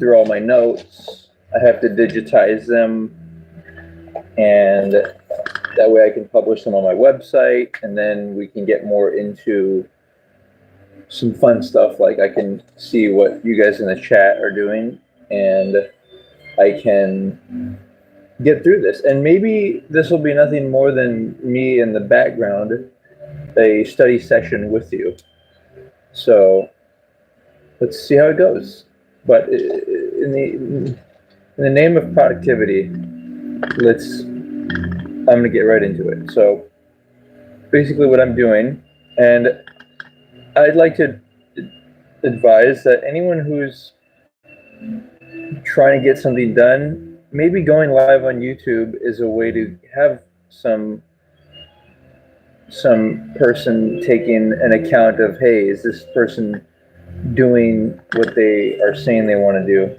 through all my notes. I have to digitize them, and that way I can publish them on my website, and then we can get more into some fun stuff. Like I can see what you guys in the chat are doing, and I can get through this. And maybe this will be nothing more than me in the background, a study session with you. So let's see how it goes. But in the name of productivity, I'm going to get right into it. So basically what I'm doing, and I'd like to advise that anyone who's trying to get something done, maybe going live on YouTube is a way to have some person taking an account of, hey, is this person doing what they are saying they want to do?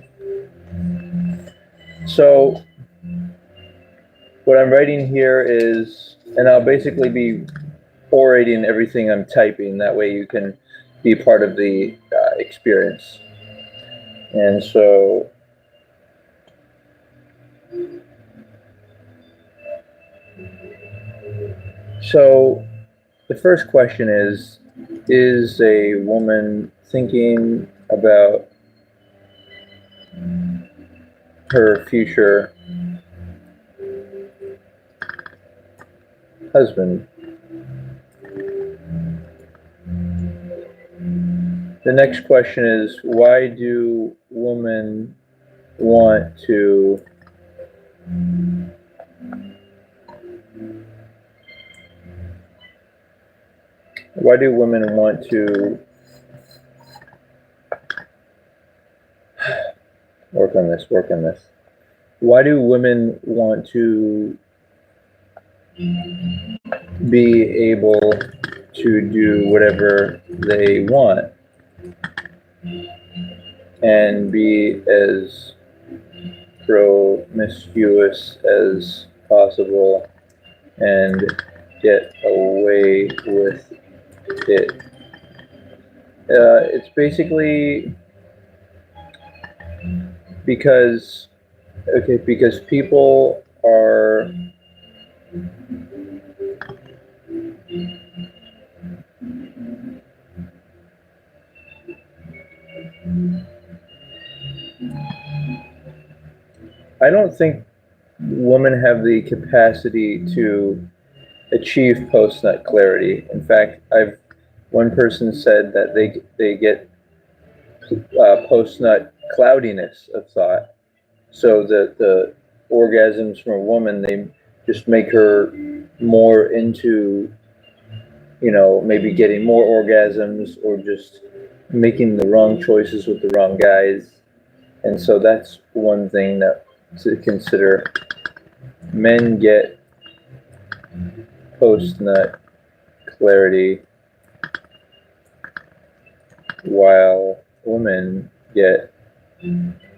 So what I'm writing here is, and I'll basically be orating everything I'm typing. That way you can be part of the experience. And so the first question is a woman thinking about her future husband? The next question is, why do women want to work on this. Why do women want to be able to do whatever they want and be as promiscuous as possible and get away with it? It's basically because people are I don't think women have the capacity to achieve post-nut clarity. In fact, one person said that they get post-nut cloudiness of thought. So that the orgasms from a woman, they just make her more into, maybe getting more orgasms or just making the wrong choices with the wrong guys. And so that's one thing that to consider. Men get post-nut clarity while women get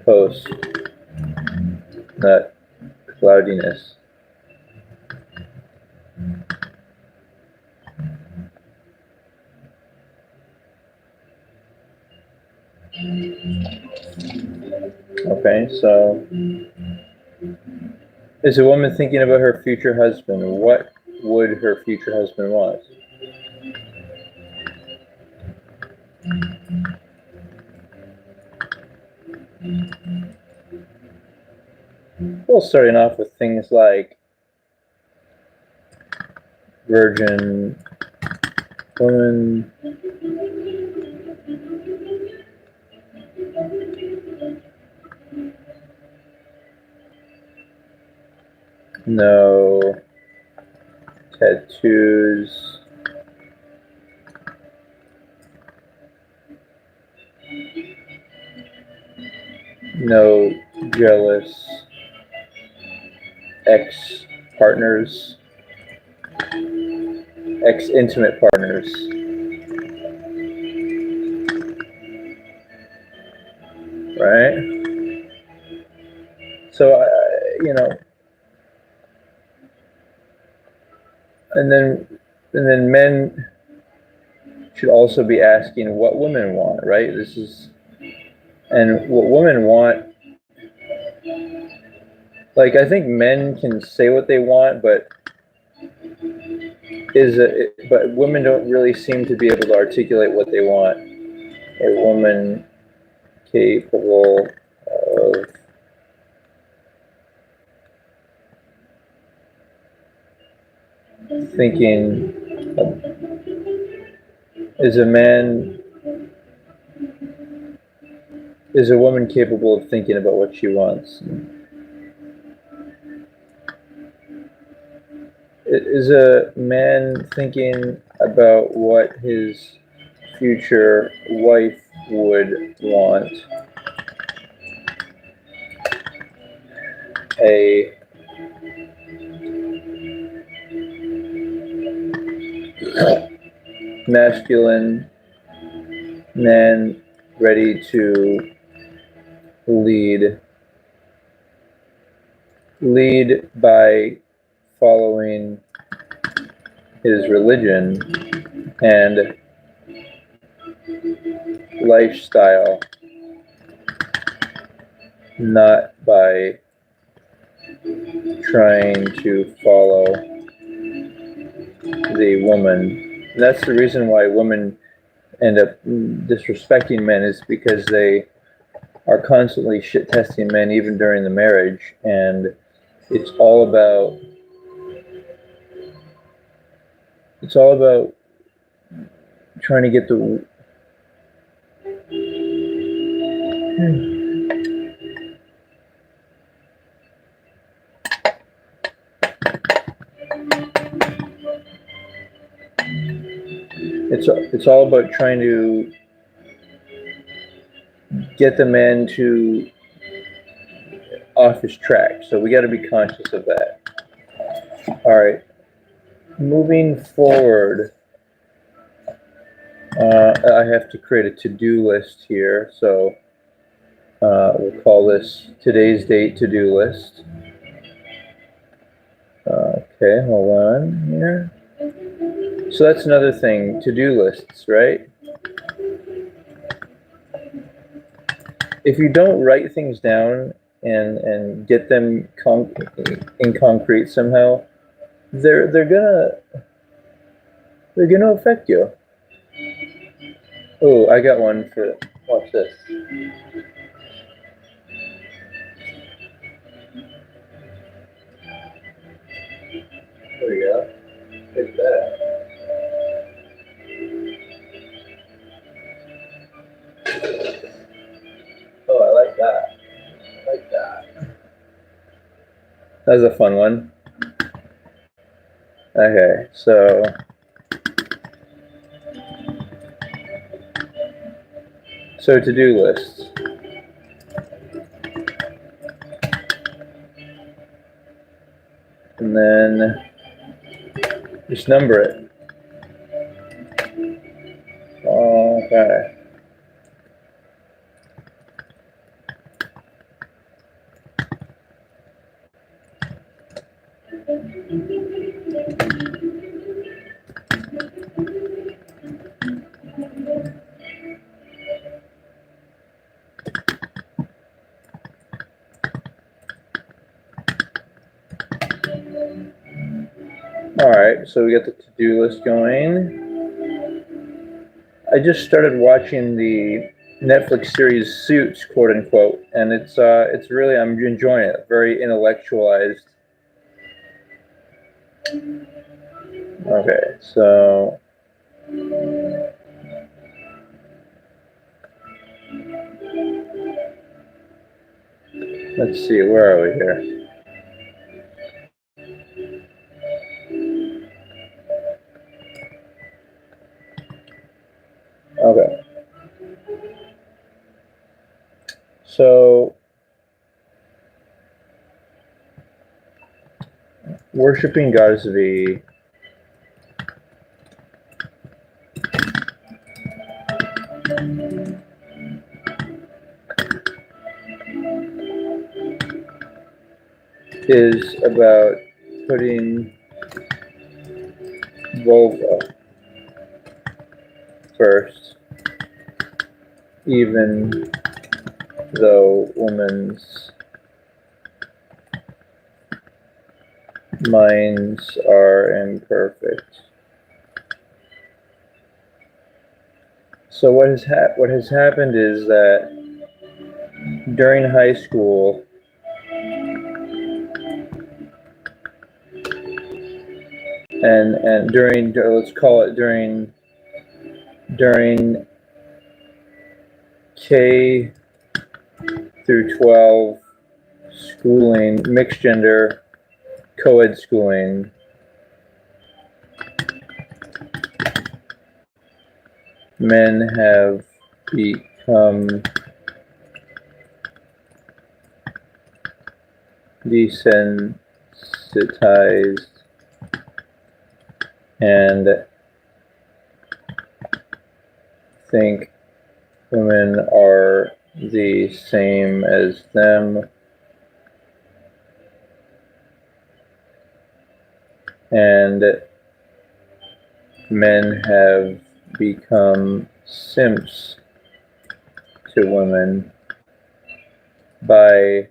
post-nut cloudiness. Okay, so is a woman thinking about her future husband? What would her future husband want? Well, starting off with things like virgin woman, no tattoos, no jealous ex-partners, ex-intimate partners. Right? So, and then men should also be asking what women want, right? This is And what women want, like, I think men can say what they want, but women don't really seem to be able to articulate what they want. A woman capable of thinking, is a woman capable of thinking about what she wants? Is a man thinking about what his future wife would want? A masculine man ready to lead by following his religion and lifestyle, not by trying to follow the woman. And that's the reason why women end up disrespecting men, is because they are constantly shit testing men even during the marriage, and it's all about trying to get the it's all about trying to get the man to off his track. So we got to be conscious of that. All right, moving forward, I have to create a to-do list here. So we'll call this today's date to-do list. Okay, hold on here. So that's another thing, to-do lists, right? If you don't write things down and get them in concrete somehow, they're gonna affect you. Oh, I got one for, watch this. There we go. Take that. Oh, I like that. I like that. That was a fun one. Okay, so to-do lists. And then just number it. Okay. All right, so we got the to-do list going. I just started watching the Netflix series Suits, quote unquote, and it's really, I'm enjoying it. Very intellectualized. Okay, so let's see, where are we here? Okay. So worshiping Goddess V. Is about putting vulva first, even though women's minds are imperfect. So what has happened is that during high school, and during, let's call it during K through 12 schooling, mixed gender, co-ed schooling, men have become desensitized and think women are the same as them, and men have become simps to women by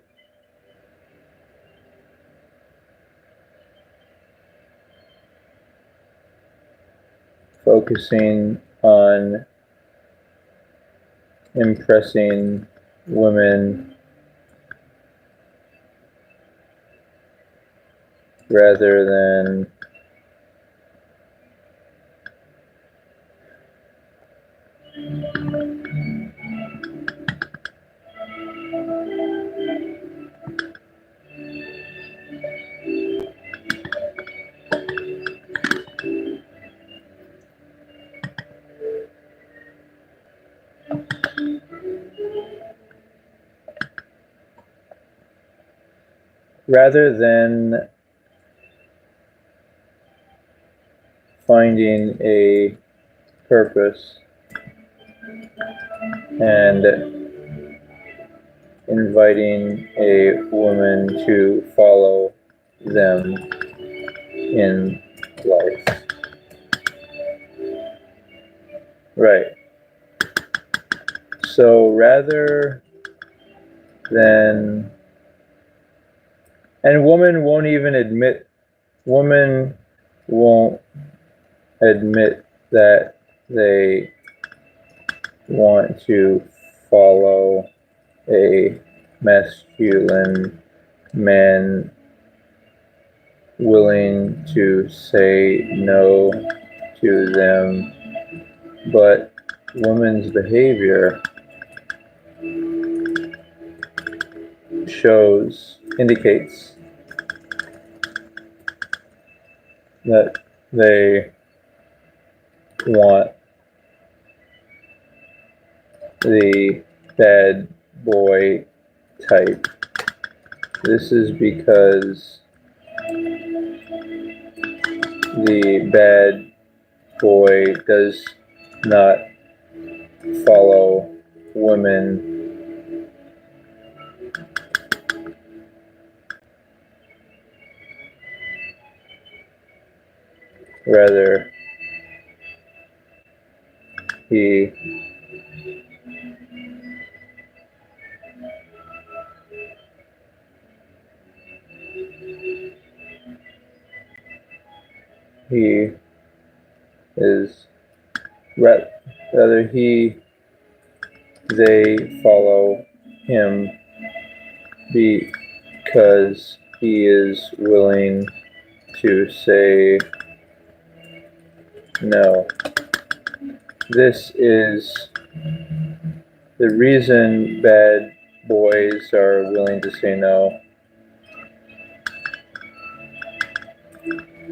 focusing on impressing women rather than finding a purpose and inviting a woman to follow them in life. Right. So rather than, and women won't admit that they want to follow a masculine man willing to say no to them, but women's behavior indicates that they want the bad boy type. This is because the bad boy does not follow women rather he is rather they follow him because he is willing to say no. This is the reason bad boys are willing to say no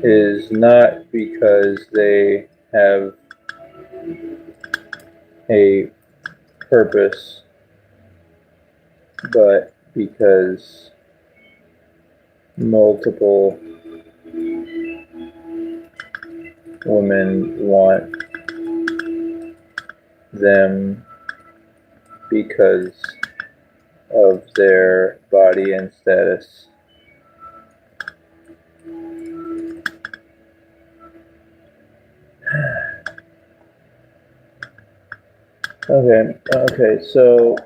is not because they have a purpose, but because multiple women want them because of their body and status. Okay, so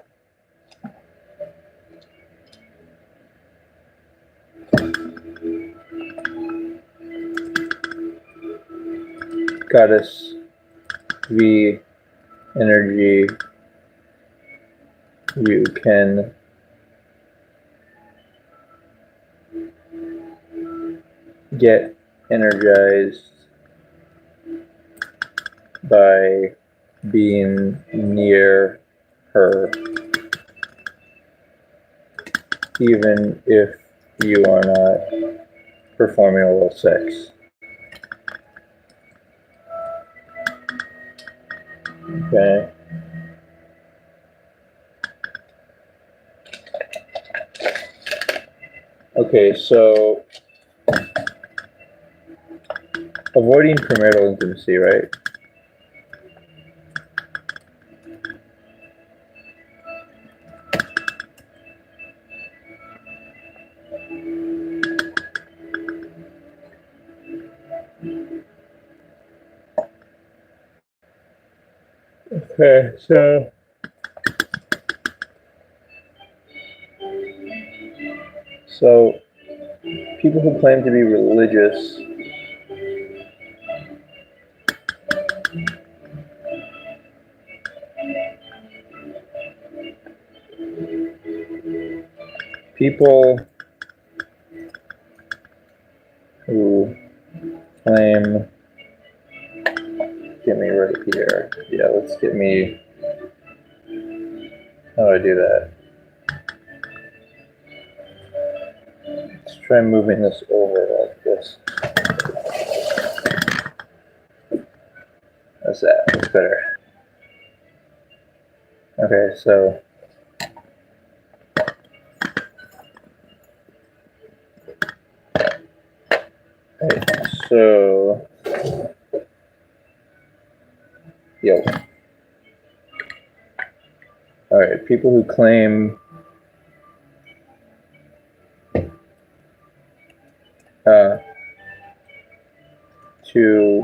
goddess V energy, you can get energized by being near her, even if you are not performing oral sex. Okay. Okay, so avoiding premarital intimacy, right? Okay, so people who claim to be religious people who claim, get me right here. Yeah, let's get me, how do I do that? Let's try moving this over like this. That's that, that's better. Okay, so so yo. All right, people who claim to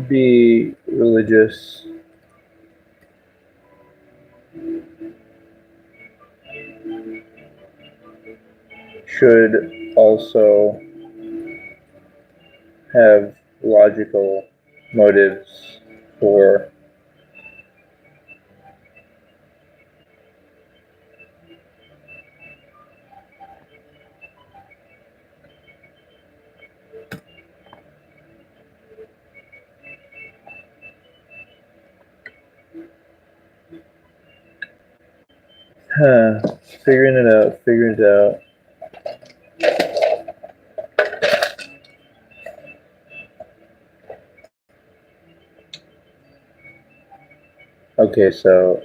be religious should also have logical motives for figuring it out. Okay, so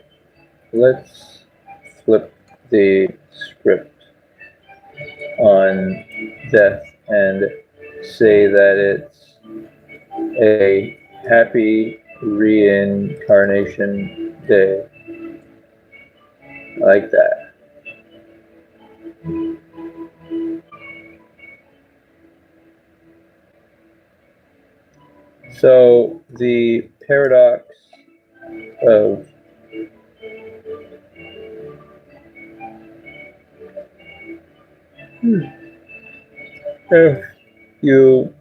let's flip the script on death and say that it's a happy reincarnation day, like that. So the paradox of if you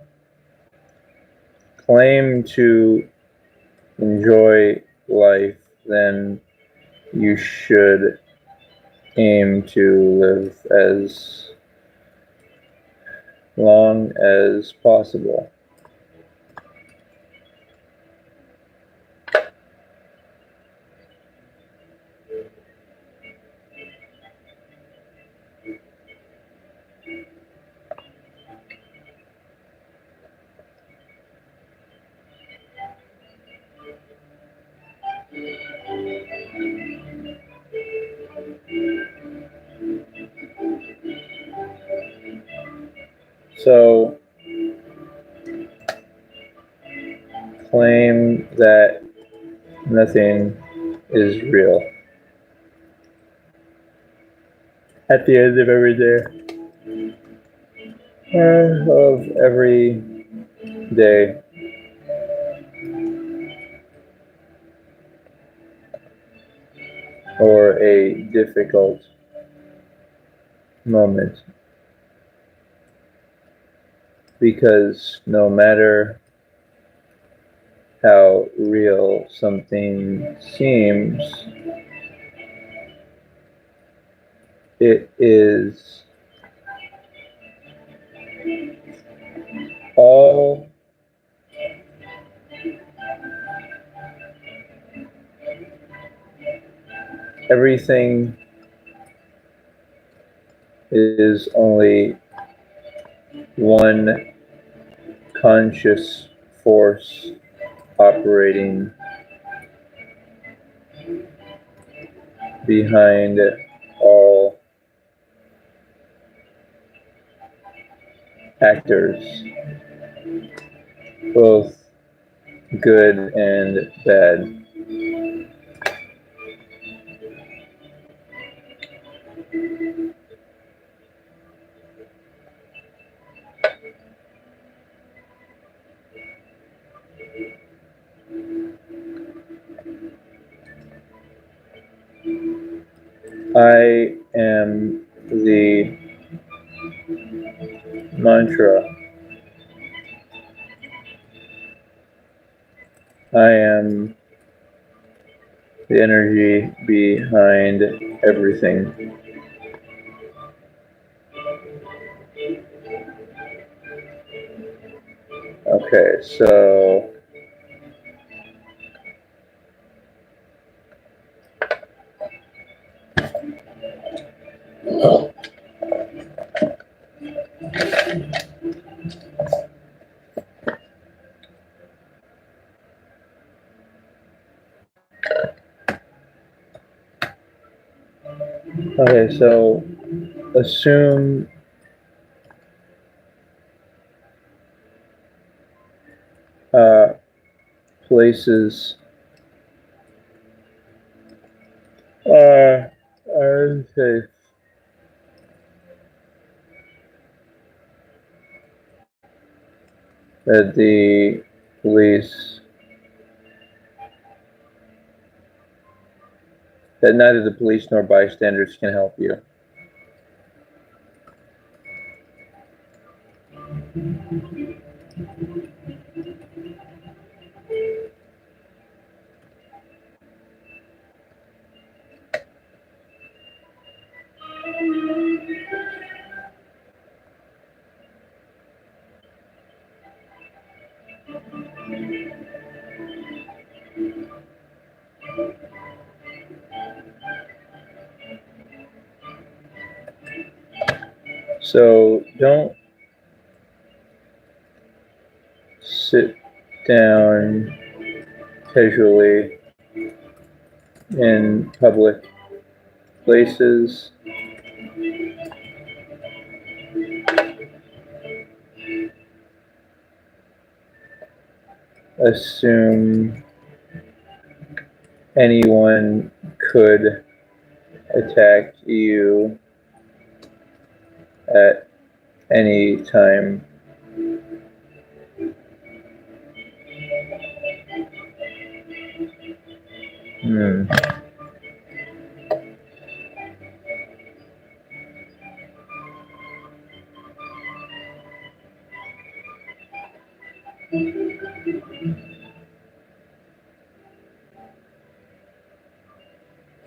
claim to enjoy life, then you should aim to live as long as possible. So claim that nothing is real. At the end of every day, of every day, or a difficult moment. Because no matter how real something seems, it is all everything is only one conscious force operating behind all actors, both good and bad. I am the mantra. I am the energy behind everything. Okay, so assume places are safe. That the police, that neither the police nor bystanders can help you. So don't sit down casually in public places. Assume anyone could attack you at any time. Hmm.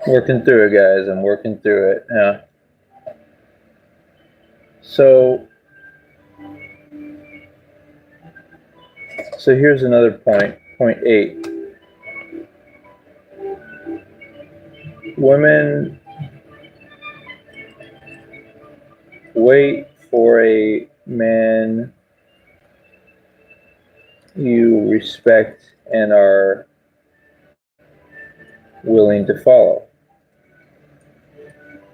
Working through it, guys. I'm working through it. Yeah. So here's another point. Point 8. Women wait for a man you respect and are willing to follow.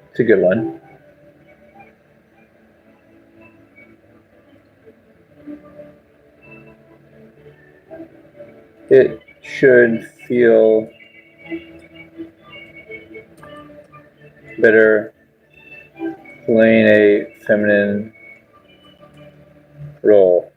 It's a good one. It should feel better playing a feminine role.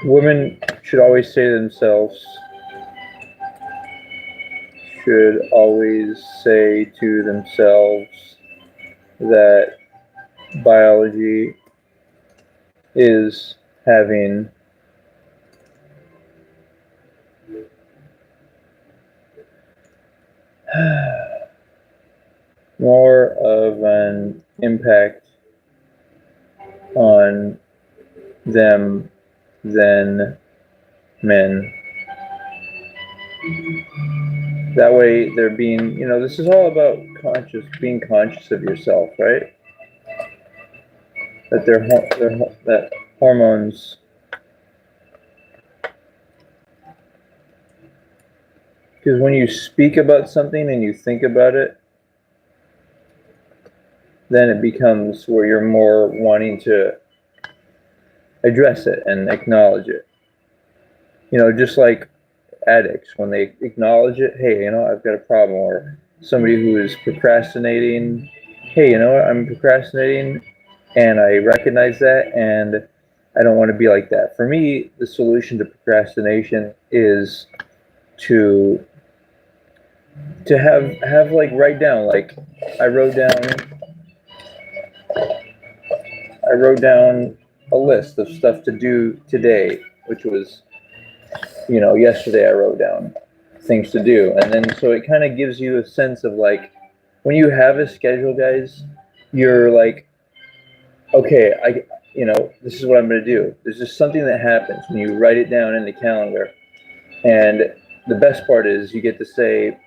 Women should always say to themselves, that biology is having more of an impact on them than men. That way they're being, this is all about being conscious of yourself, right? That that hormones, because when you speak about something and you think about it, then it becomes where you're more wanting to address it and acknowledge it. Just like addicts, when they acknowledge it, hey, I've got a problem, or somebody who is procrastinating, hey, I'm procrastinating and I recognize that and I don't want to be like that. For me, the solution to procrastination is to have like write down, like I wrote down a list of stuff to do today, which was, yesterday I wrote down things to do. And then, so it kind of gives you a sense of like, when you have a schedule, guys, you're like, okay, this is what I'm going to do. There's just something that happens when you write it down in the calendar. And the best part is you get to say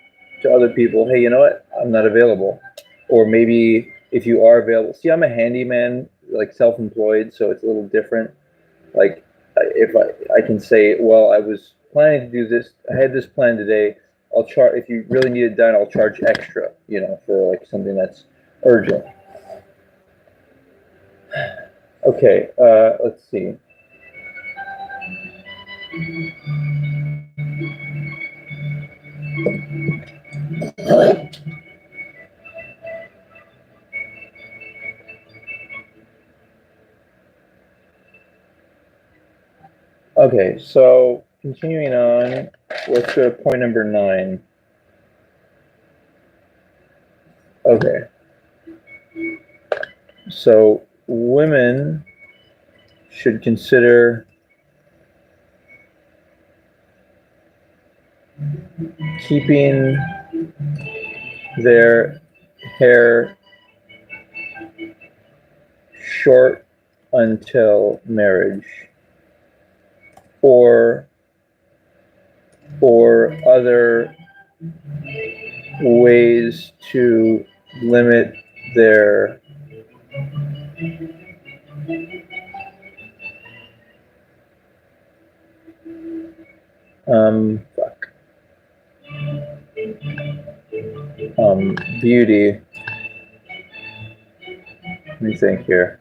to other people, hey, you know what? I'm not available. Or maybe if you are available, see, I'm a handyman, like self-employed, so it's a little different. Like if I can say, well, I was planning to do this, I had this plan today, I'll charge, if you really need it done, I'll charge extra, for like something that's urgent. Okay, let's see. Okay, so continuing on, let's go to point number 9. Okay. So women should consider keeping their hair short until marriage, or other ways to limit their beauty. Let me think here.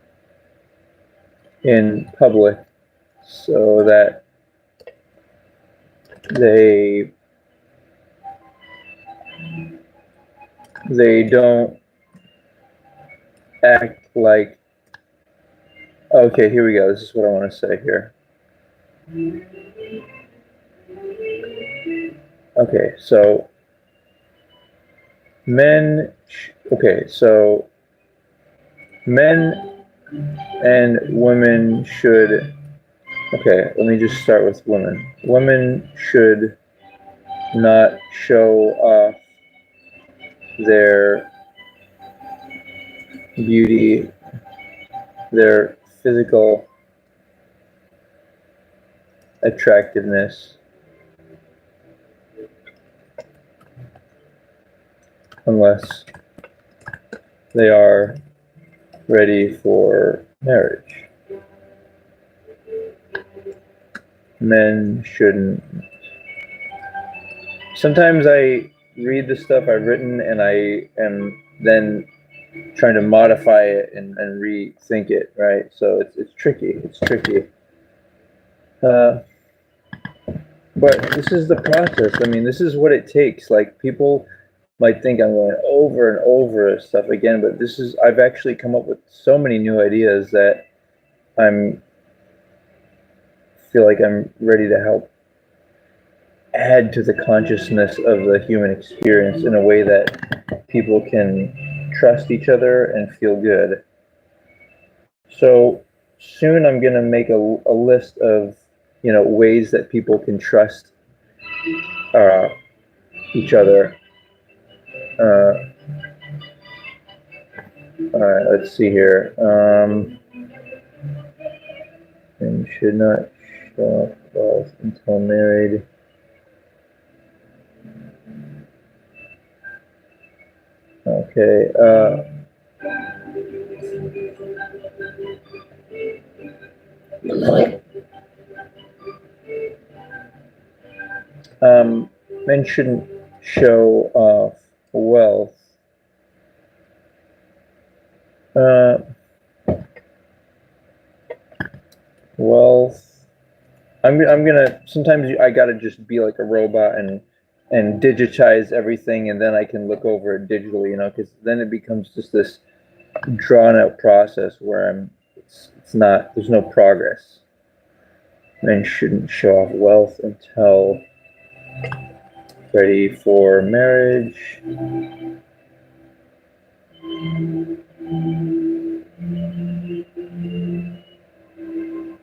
In public, so that they don't act like, okay, here we go. This is what I want to say here. Okay, so men and women should, okay, let me just start with women. Women should not show off their beauty, their physical attractiveness, unless they are ready for marriage. Men shouldn't. Sometimes I read the stuff I've written and I am then trying to modify it and rethink it, right? So it's tricky. It's tricky. but this is the process. I mean, this is what it takes. Like, people might think I'm going over and over stuff again, but I've actually come up with so many new ideas that I'm feel like I'm ready to help add to the consciousness of the human experience in a way that people can trust each other and feel good. So soon I'm going to make a list of, ways that people can trust each other. All right, let's see here. And should not show off wealth until married. Okay. Men shouldn't show off wealth. Wealth. I'm gonna. Sometimes I gotta just be like a robot and digitize everything, and then I can look over it digitally. Because then it becomes just this drawn out process where it's not. There's no progress. Men shouldn't show off wealth until ready for marriage.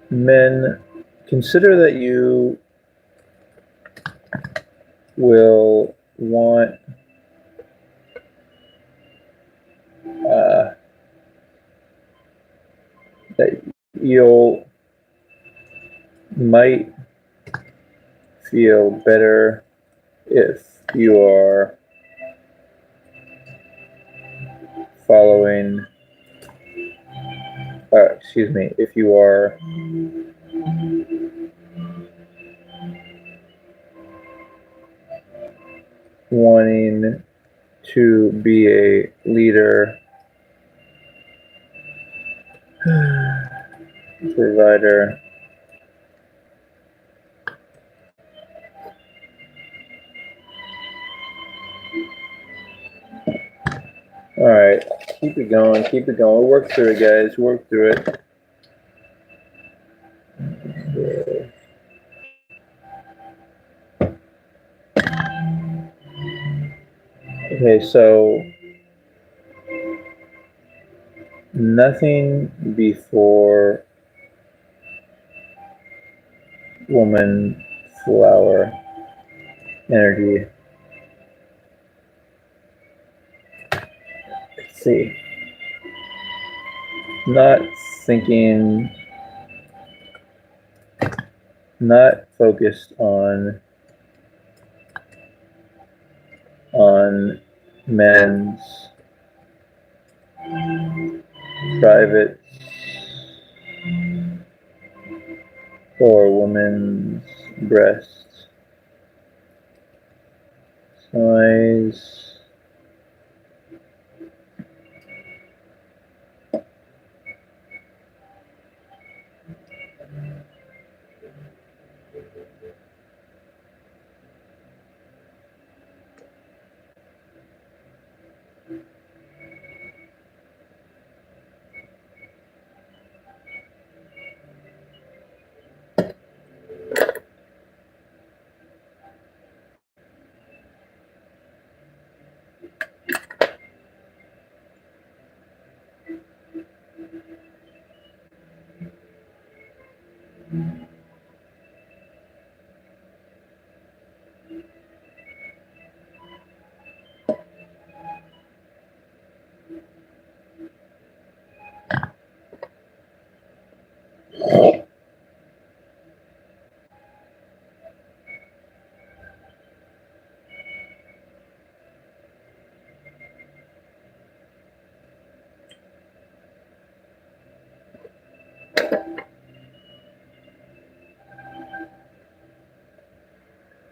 Men, consider that you will want that might feel better if you are following, if you are wanting to be a leader, provider, all right, keep it going. We'll work through it, guys. Work through it. Okay, so nothing before woman flower energy. Let's see. Not thinking, not focused on men's private or women's breasts size.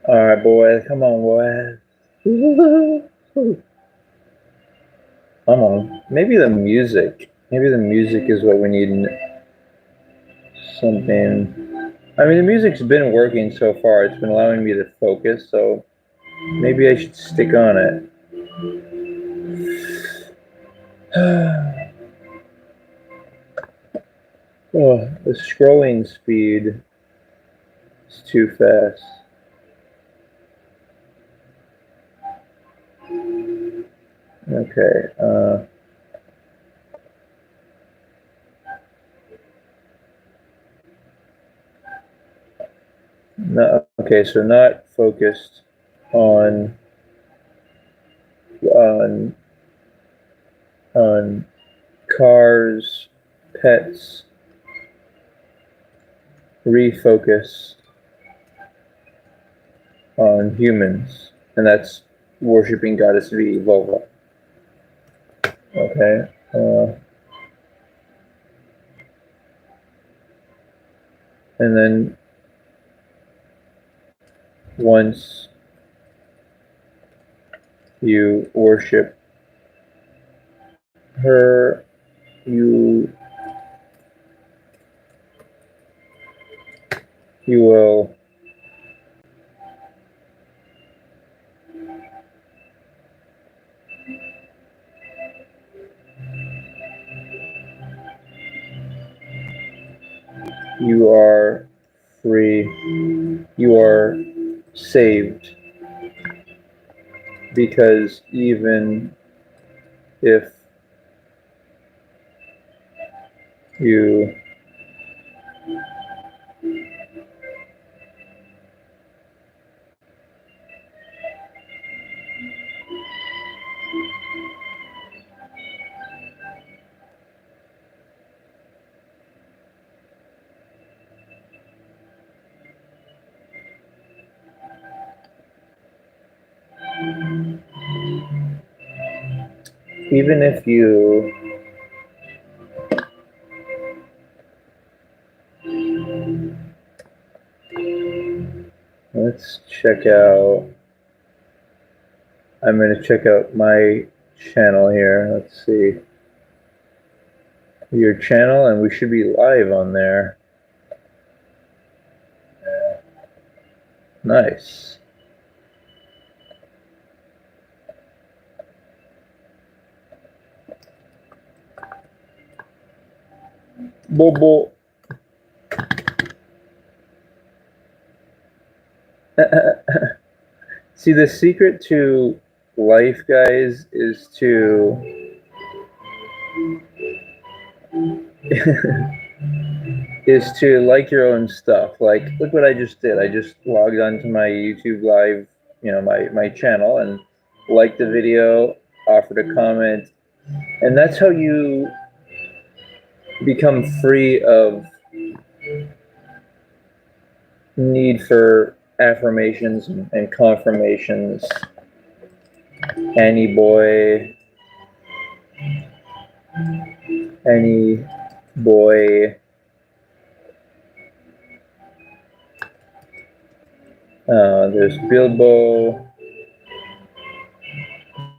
All right, boys. Come on, boys. Come on. Maybe the music. Maybe the music is what we need. Something. I mean, the music's been working so far. It's been allowing me to focus, so maybe I should stick on it. Oh, the scrolling speed is too fast. Okay. No, okay, so not focused on on on cars, pets, refocus on humans, and that's worshiping Goddess V, Volva. Okay. And then once you worship her, you will you are free, you are saved, because even if you even if you let's check out, I'm going to check out my channel here. Let's see your channel, and we should be live on there. Nice. Bobo. See, the secret to life, guys, is to is to like your own stuff. Like, look what I just did. I just logged onto my YouTube live, my channel, and liked the video, offered a comment, and that's how you become free of need for affirmations and confirmations. Any boy, any boy. There's Bilbo.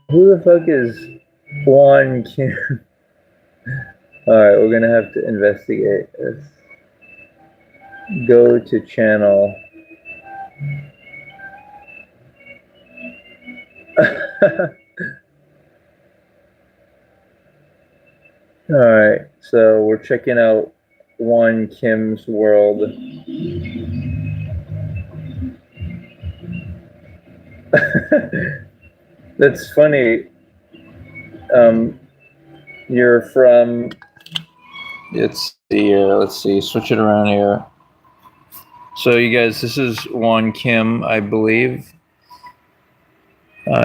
Who the fuck is Juan Kim? Alright, we're gonna have to investigate this. Go to channel. Alright, so we're checking out Juan Kim's world. That's funny. You're from. Let's see. Switch it around here. So, you guys, this is Juan Kim, I believe.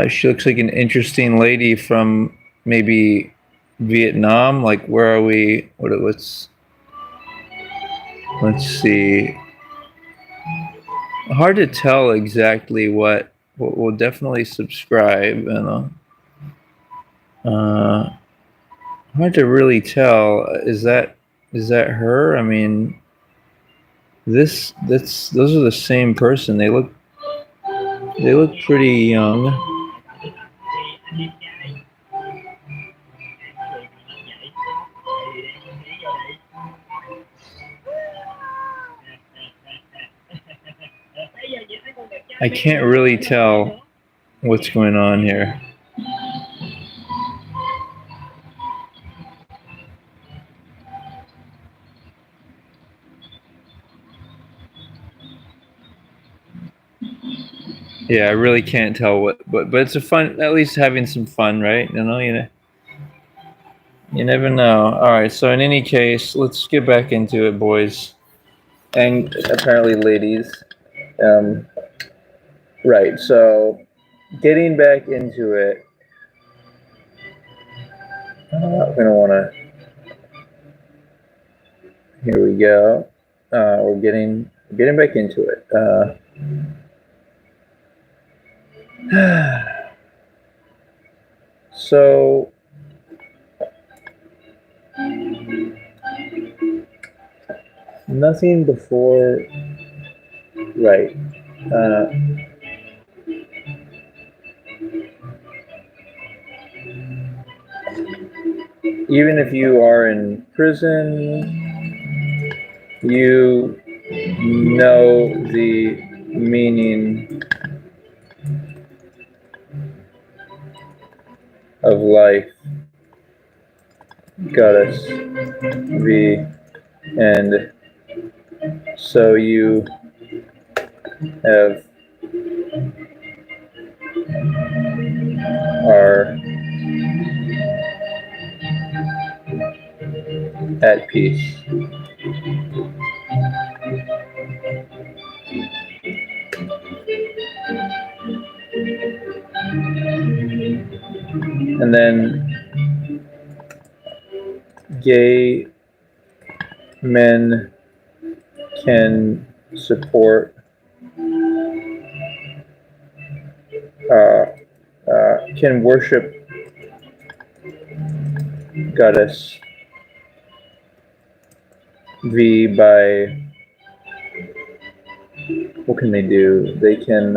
She looks like an interesting lady from maybe Vietnam. Like, where are we? Let's see. Hard to tell exactly what. We'll definitely subscribe, and hard to really tell. Is that her? I mean, those are the same person. They look pretty young. I can't really tell what's going on here. Yeah, I really can't tell what, but it's a fun, at least having some fun, right? You never know. All right, so in any case, let's get back into it, boys, and apparently ladies. Um, right, so getting back into it, I'm gonna want to. Here we go. We're getting back into it. So nothing before, right? Uh, Even if you are in prison, you know the meaning of life, goddess V, and so you have are at peace. And then gay men can support, can worship goddess V by, what can they do? They can,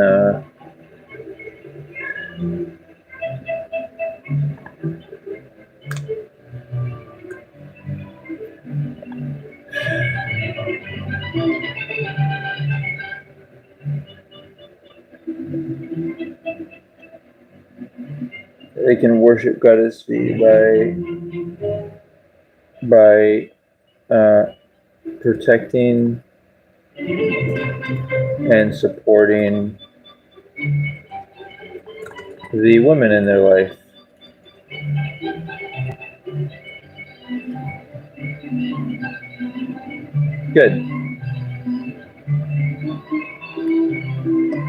worship goddess V by protecting and supporting the women in their life. Good.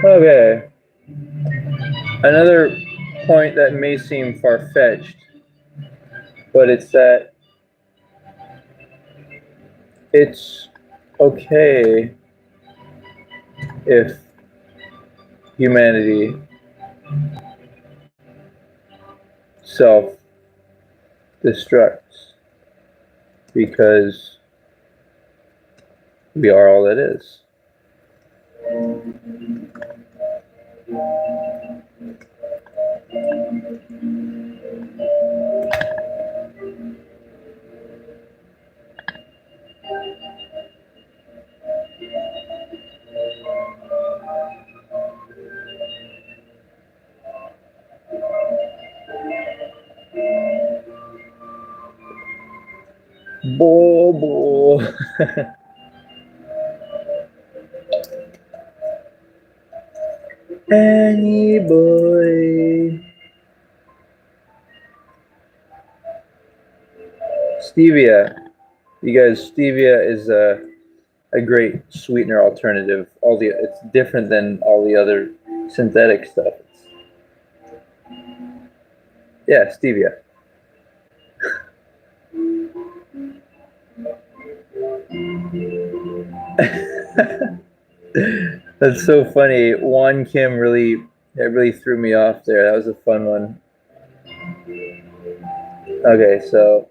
Okay. Another point that may seem far-fetched, but it's that it's okay if humanity self-destructs, because we are all it is. Bobo. Annie boy. Stevia. You guys, stevia is a great sweetener alternative. It's different than all the other synthetic stuff. Yeah, stevia. That's so funny. Juan Kim really threw me off there. That was a fun one. Okay, so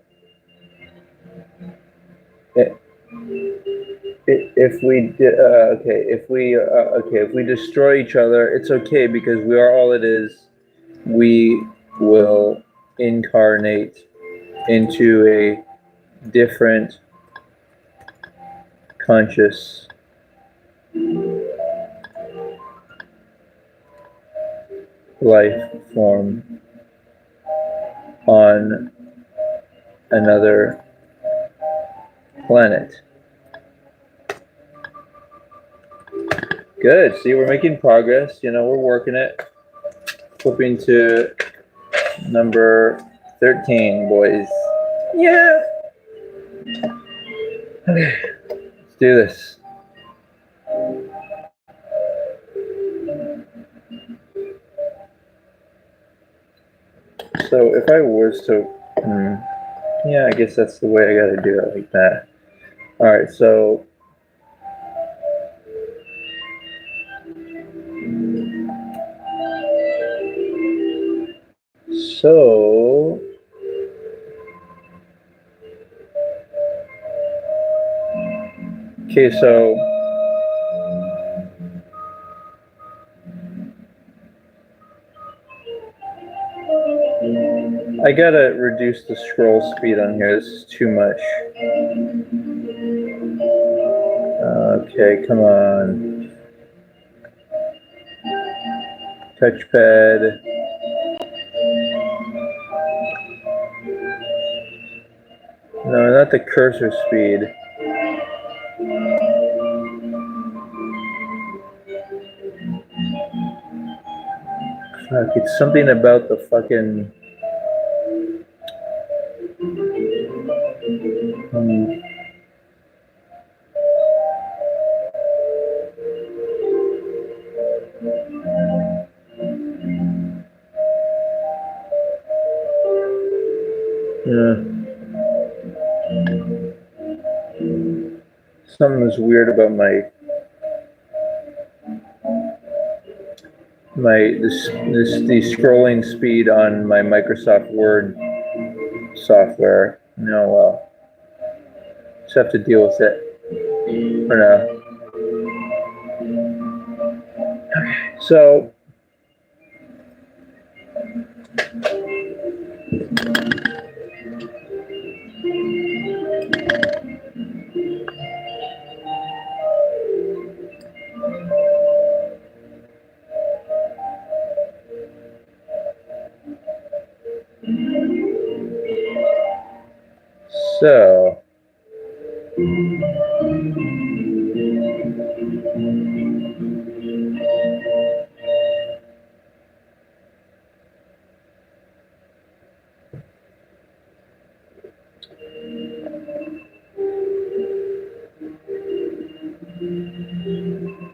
if we destroy each other, it's okay, because we are all it is. We will incarnate into a different conscious life form on another planet. Good. See, we're making progress. You know, we're working it. Flipping to number 13, boys. Yeah. Okay. Let's do this. So if I was to, yeah, I guess that's the way I got to do it, like that. All right, so okay, so I gotta reduce the scroll speed on here. This is too much. Okay, come on. Touchpad. No, not the cursor speed. Fuck, it's something about the fucking... something was weird about the scrolling speed on my Microsoft Word software. No, well, just have to deal with it for now. Okay, so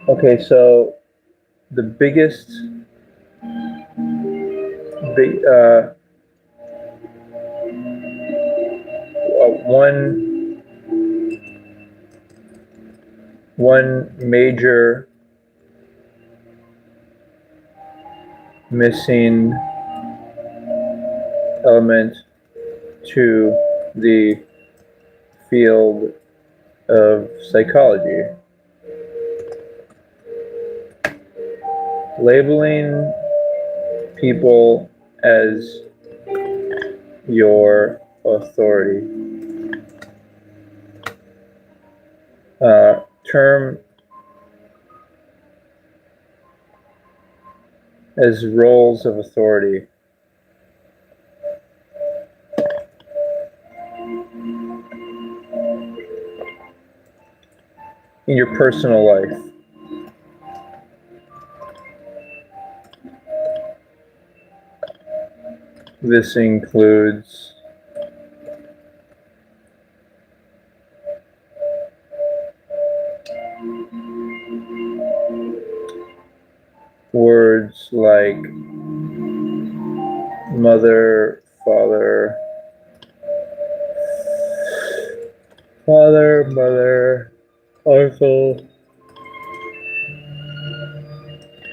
okay, so the biggest one major missing element to the field of psychology. Labeling people as your authority. Term as roles of authority. In your personal life. This includes words like mother, father, mother, uncle,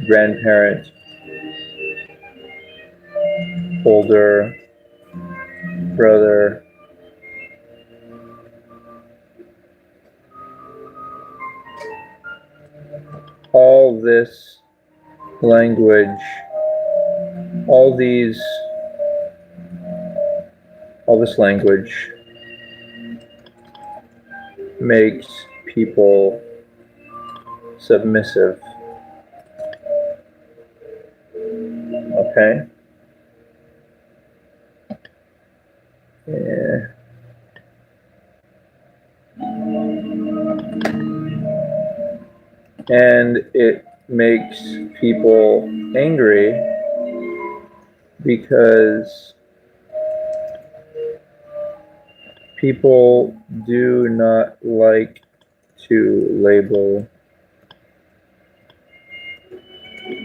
grandparent, older brother, all this language, all this language makes people submissive. Okay. Yeah. And it makes people angry because people do not like to label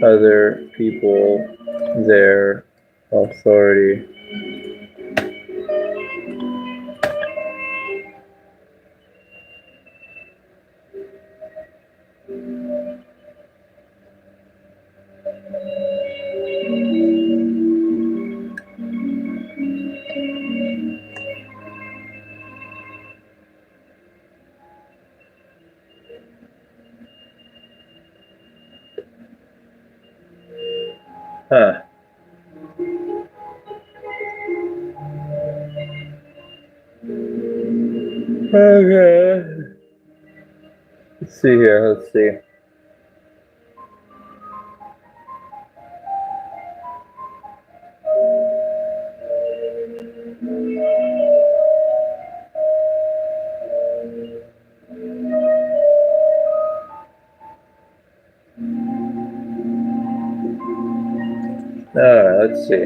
other people their authority. Huh. Okay. Let's see here. Let's see. Let's see.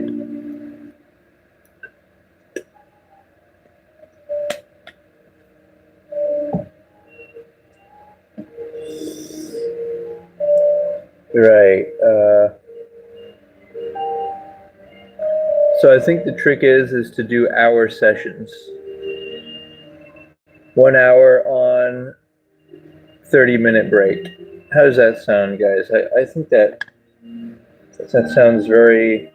Right. So I think the trick is to do hour sessions. 1 hour on, 30-minute break. How does that sound, guys? I think that sounds very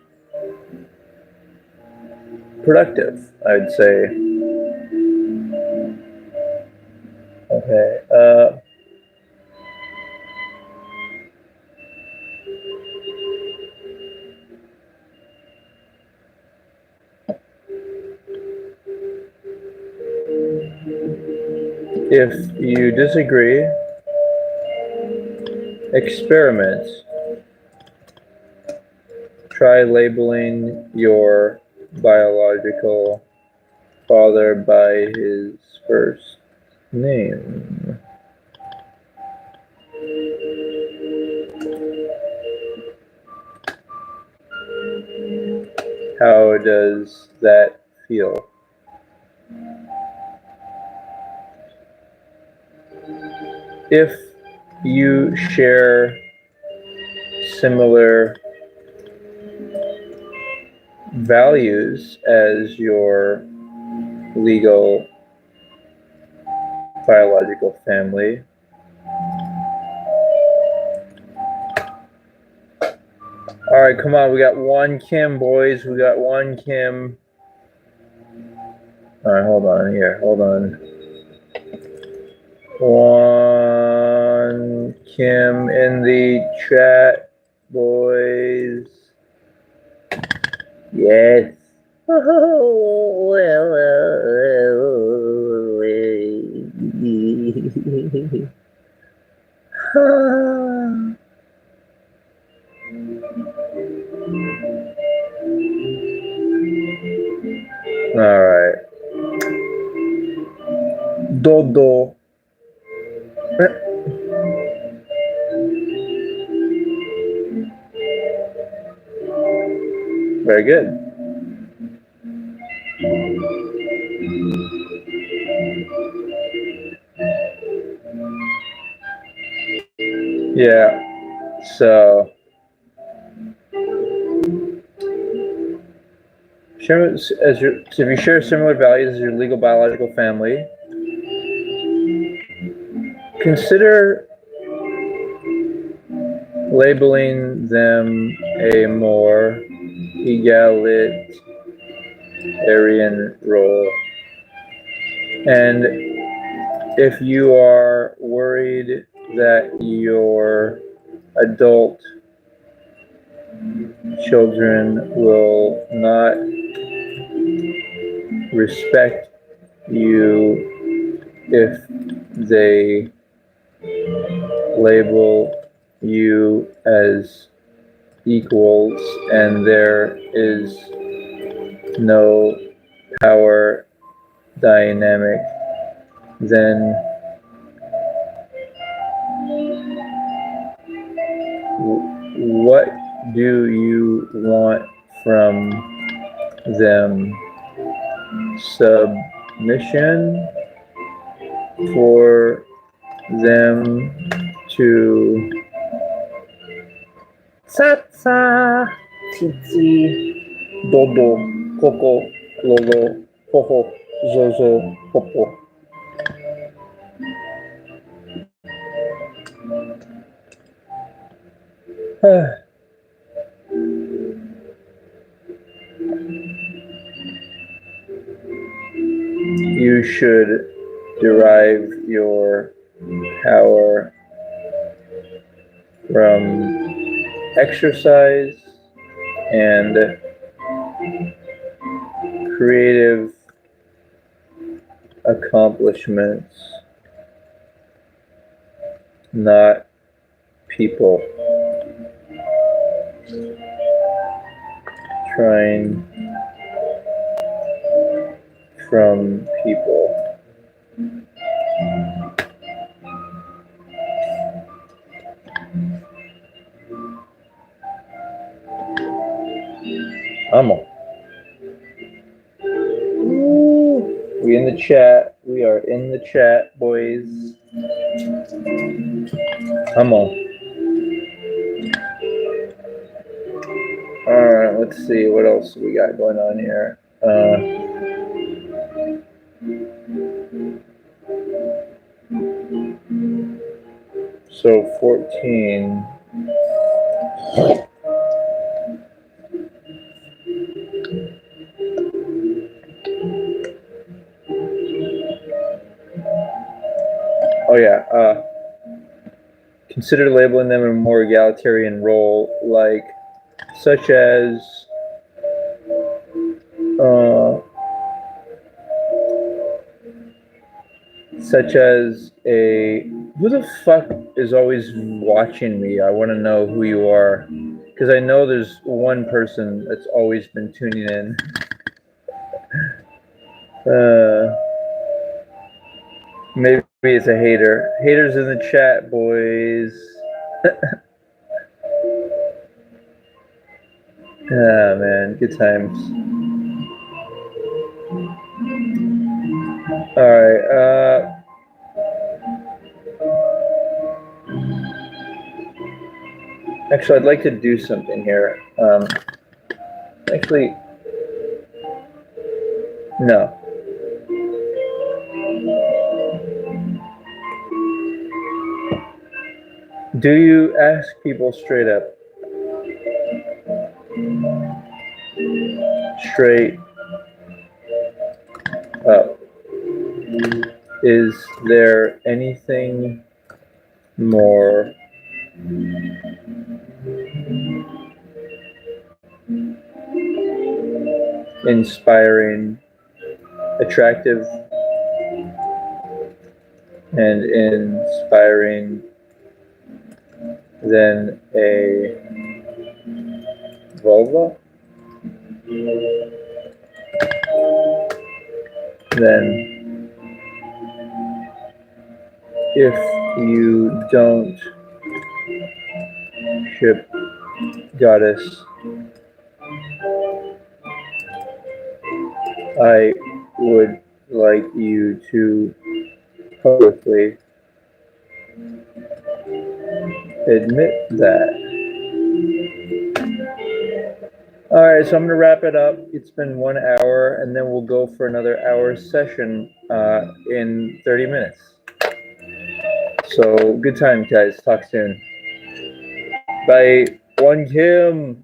productive, I'd say. Okay. If you disagree, experiment. Try labeling your biological father by his first name. How does that feel? If you share similar values as your legal biological family, all right, come on, we got one Kim, boys. We got one Kim. All right, hold on here. Hold on. One Kim in the chat, boys. Yes. All right. Dodo. Very good. Yeah. So, if you share similar values as your legal biological family, consider labeling them a more egalitarian role. And if you are worried that your adult children will not respect you if they label you as equals, and there is no power dynamic, then what do you want from them? Submission for them to Satsa Titi Dodo Coco Lolo Poho Zozo Popo. You should derive your power from exercise and creative accomplishments, not people. Trying from people. Amo. We in the chat. We are in the chat, boys. Amo. All right, let's see what else we got going on here. So 14. Oh yeah. Consider labeling them in a more egalitarian role, such as a who the fuck is always watching me? I want to know who you are, because I know there's one person that's always been tuning in. Maybe it's a hater. Haters in the chat, boys. Ah, man, good times. All right. Actually, I'd like to do something here. Actually, no. Do you ask people straight up? Straight up. Is there anything more inspiring, attractive, and inspiring than a vulva? Then if you don't ship goddess, I would like you to publicly admit that. All right, so I'm going to wrap it up. It's been 1 hour, and then we'll go for another hour session in 30 minutes. So good time, guys. Talk soon. Bye. One Kim.